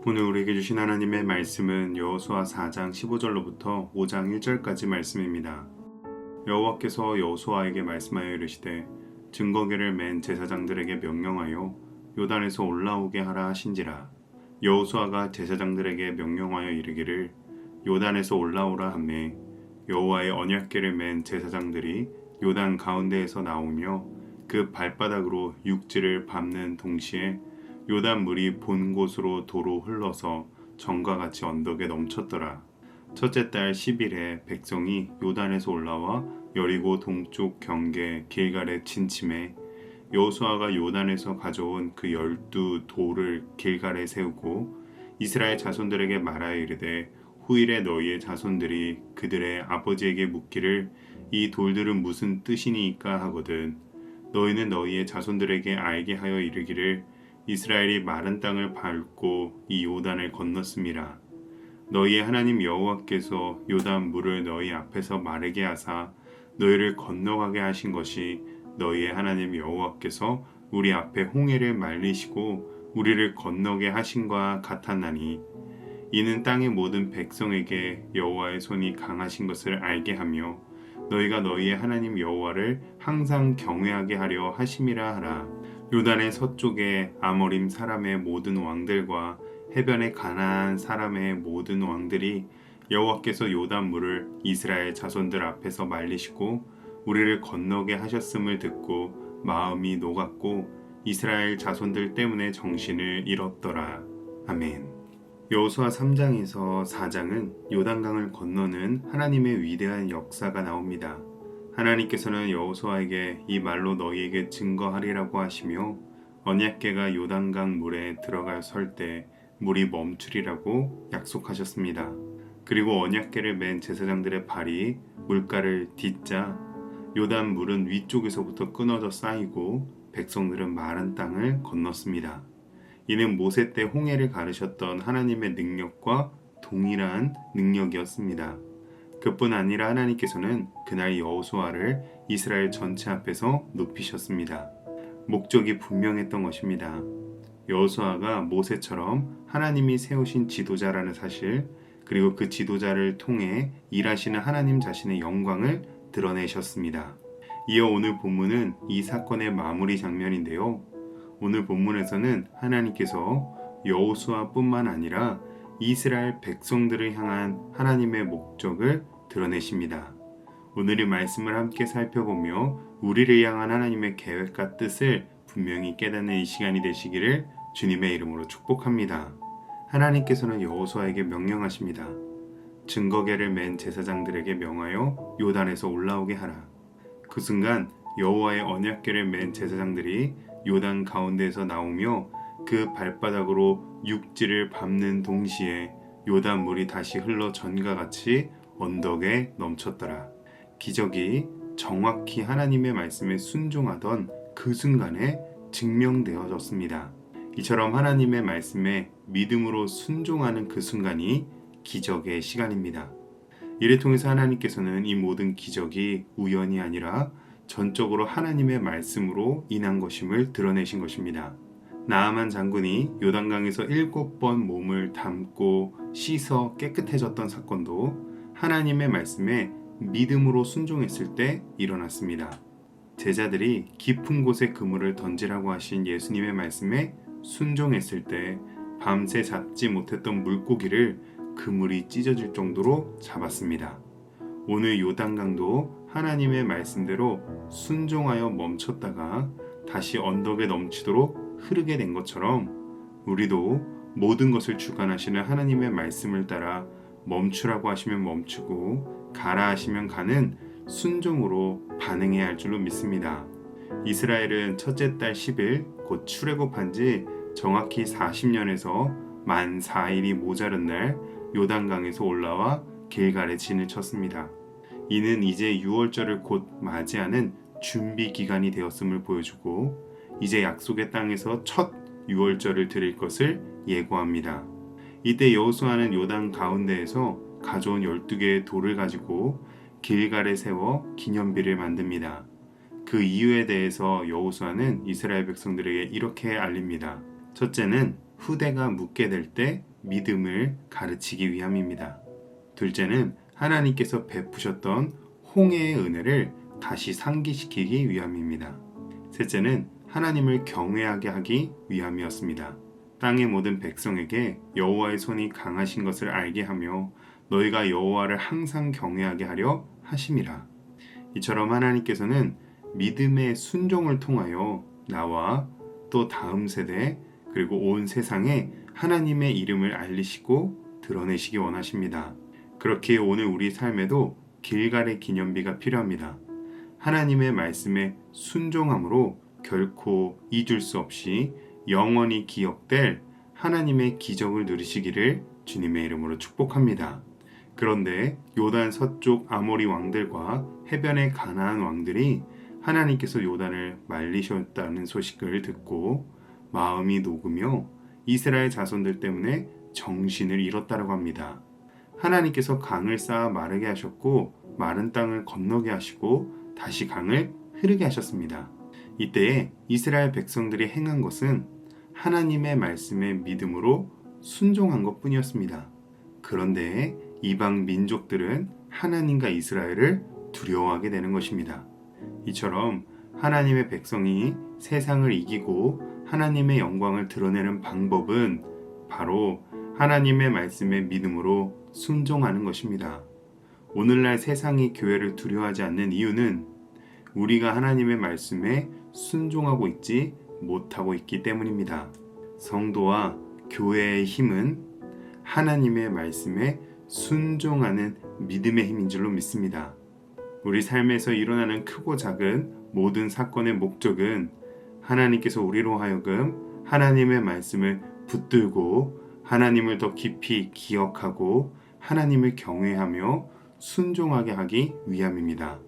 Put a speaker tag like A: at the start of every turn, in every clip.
A: 오늘 우리에게 주신 하나님의 말씀은 여호수아 4장 15절로부터 5장 1절까지 말씀입니다. 여호와께서 여호수아에게 말씀하여 이르시되 증거궤를 맨 제사장들에게 명령하여 요단에서 올라오게 하라 하신지라. 여호수아가 제사장들에게 명령하여 이르기를 요단에서 올라오라 하매 여호와의 언약궤를 맨 제사장들이 요단 가운데에서 나오며 그 발바닥으로 육지를 밟는 동시에 요단 물이 본 곳으로 도로 흘러서 전과 같이 언덕에 넘쳤더라. 첫째 달 10일에 백성이 요단에서 올라와 여리고 동쪽 경계 길갈에 진침해 여호수아가 요단에서 가져온 그 12돌을 길갈에 세우고 이스라엘 자손들에게 말하여 이르되 후일에 너희의 자손들이 그들의 아버지에게 묻기를 이 돌들은 무슨 뜻이니까 하거든. 너희는 너희의 자손들에게 알게 하여 이르기를 이스라엘이 마른 땅을 밟고 이 요단을 건넜음이라. 너희의 하나님 여호와께서 요단 물을 너희 앞에서 마르게 하사 너희를 건너가게 하신 것이 너희의 하나님 여호와께서 우리 앞에 홍해를 말리시고 우리를 건너게 하신과 같았나니 이는 땅의 모든 백성에게 여호와의 손이 강하신 것을 알게 하며 너희가 너희의 하나님 여호와를 항상 경외하게 하려 하심이라 하라. 요단의 서쪽에 아모림 사람의 모든 왕들과 해변의 가나안 사람의 모든 왕들이 여호와께서 요단 물을 이스라엘 자손들 앞에서 말리시고 우리를 건너게 하셨음을 듣고 마음이 녹았고 이스라엘 자손들 때문에 정신을 잃었더라. 아멘. 여호수아 3장에서 4장은 요단강을 건너는 하나님의 위대한 역사가 나옵니다. 하나님께서는 여호수아에게 이 말로 너희에게 증거하리라고 하시며 언약궤가 요단강 물에 들어가 설 때 물이 멈추리라고 약속하셨습니다. 그리고 언약궤를 맨 제사장들의 발이 물가를 딛자 요단 물은 위쪽에서부터 끊어져 쌓이고 백성들은 마른 땅을 건넜습니다. 이는 모세 때 홍해를 가르셨던 하나님의 능력과 동일한 능력이었습니다. 그뿐 아니라 하나님께서는 그날 여호수아를 이스라엘 전체 앞에서 높이셨습니다. 목적이 분명했던 것입니다. 여호수아가 모세처럼 하나님이 세우신 지도자라는 사실, 그리고 그 지도자를 통해 일하시는 하나님 자신의 영광을 드러내셨습니다. 이어 오늘 본문은 이 사건의 마무리 장면인데요. 오늘 본문에서는 하나님께서 여호수아뿐만 아니라 이스라엘 백성들을 향한 하나님의 목적을 드러내십니다. 오늘의 말씀을 함께 살펴보며 우리를 향한 하나님의 계획과 뜻을 분명히 깨닫는 이 시간이 되시기를 주님의 이름으로 축복합니다. 하나님께서는 여호수아에게 명령하십니다. 증거궤를 맨 제사장들에게 명하여 요단에서 올라오게 하라. 그 순간 여호와의 언약궤를 맨 제사장들이 요단 가운데에서 나오며 그 발바닥으로 육지를 밟는 동시에 요단 물이 다시 흘러 전과 같이 언덕에 넘쳤더라. 기적이 정확히 하나님의 말씀에 순종하던 그 순간에 증명되어졌습니다. 이처럼 하나님의 말씀에 믿음으로 순종하는 그 순간이 기적의 시간입니다. 이를 통해서 하나님께서는 이 모든 기적이 우연이 아니라 전적으로 하나님의 말씀으로 인한 것임을 드러내신 것입니다. 나아만 장군이 요단강에서 7번 몸을 담고 씻어 깨끗해졌던 사건도 하나님의 말씀에 믿음으로 순종했을 때 일어났습니다. 제자들이 깊은 곳에 그물을 던지라고 하신 예수님의 말씀에 순종했을 때 밤새 잡지 못했던 물고기를 그물이 찢어질 정도로 잡았습니다. 오늘 요단강도 하나님의 말씀대로 순종하여 멈췄다가 다시 언덕에 넘치도록 흐르게 된 것처럼 우리도 모든 것을 주관하시는 하나님의 말씀을 따라 멈추라고 하시면 멈추고 가라 하시면 가는 순종으로 반응해야 할 줄로 믿습니다. 이스라엘은 첫째 달 10일 곧 출애굽한 지 정확히 40년에서 만 4일이 모자른 날 요단강에서 올라와 길갈에 진을 쳤습니다. 이는 이제 6월절을 곧 맞이하는 준비 기간이 되었음을 보여주고 이제 약속의 땅에서 첫 6월절을 드릴 것을 예고합니다. 이때 여호수아는 요단 가운데에서 가져온 12개의 돌을 가지고 길갈에 세워 기념비를 만듭니다. 그 이유에 대해서 여호수아는 이스라엘 백성들에게 이렇게 알립니다. 첫째는 후대가 묻게 될 때 믿음을 가르치기 위함입니다. 둘째는 하나님께서 베푸셨던 홍해의 은혜를 다시 상기시키기 위함입니다. 셋째는 하나님을 경외하게 하기 위함이었습니다. 땅의 모든 백성에게 여호와의 손이 강하신 것을 알게 하며 너희가 여호와를 항상 경외하게 하려 하심이라. 이처럼 하나님께서는 믿음의 순종을 통하여 나와 또 다음 세대 그리고 온 세상에 하나님의 이름을 알리시고 드러내시기 원하십니다. 그렇게 오늘 우리 삶에도 길갈의 기념비가 필요합니다. 하나님의 말씀에 순종함으로 결코 잊을 수 없이 영원히 기억될 하나님의 기적을 누리시기를 주님의 이름으로 축복합니다. 그런데 요단 서쪽 아모리 왕들과 해변의 가나안 왕들이 하나님께서 요단을 말리셨다는 소식을 듣고 마음이 녹으며 이스라엘 자손들 때문에 정신을 잃었다고 합니다. 하나님께서 강을 쌓아 마르게 하셨고 마른 땅을 건너게 하시고 다시 강을 흐르게 하셨습니다. 이때에 이스라엘 백성들이 행한 것은 하나님의 말씀에 믿음으로 순종한 것뿐이었습니다. 그런데 이방 민족들은 하나님과 이스라엘을 두려워하게 되는 것입니다. 이처럼 하나님의 백성이 세상을 이기고 하나님의 영광을 드러내는 방법은 바로 하나님의 말씀에 믿음으로 순종하는 것입니다. 오늘날 세상이 교회를 두려워하지 않는 이유는 우리가 하나님의 말씀에 순종하고 있지 못하고 있기 때문입니다. 성도와 교회의 힘은 하나님의 말씀에 순종하는 믿음의 힘인 줄로 믿습니다. 우리 삶에서 일어나는 크고 작은 모든 사건의 목적은 하나님께서 우리로 하여금 하나님의 말씀을 붙들고 하나님을 더 깊이 기억하고 하나님을 경외하며 순종하게 하기 위함입니다.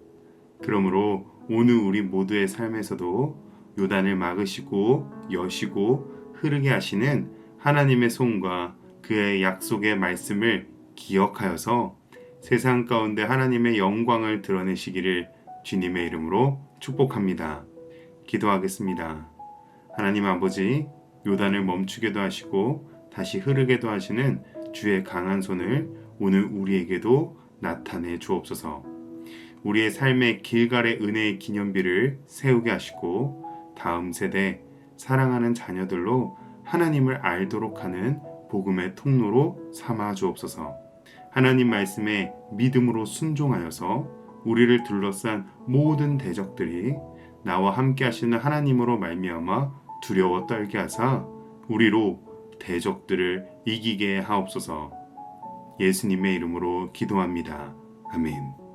A: 그러므로 오늘 우리 모두의 삶에서도 요단을 막으시고 여시고 흐르게 하시는 하나님의 손과 그의 약속의 말씀을 기억하여서 세상 가운데 하나님의 영광을 드러내시기를 주님의 이름으로 축복합니다. 기도하겠습니다. 하나님 아버지, 요단을 멈추게도 하시고 다시 흐르게도 하시는 주의 강한 손을 오늘 우리에게도 나타내 주옵소서. 우리의 삶의 길갈의 은혜의 기념비를 세우게 하시고 다음 세대 사랑하는 자녀들로 하나님을 알도록 하는 복음의 통로로 삼아 주옵소서. 하나님 말씀에 믿음으로 순종하여서 우리를 둘러싼 모든 대적들이 나와 함께 하시는 하나님으로 말미암아 두려워 떨게 하사 우리로 대적들을 이기게 하옵소서. 예수님의 이름으로 기도합니다. 아멘.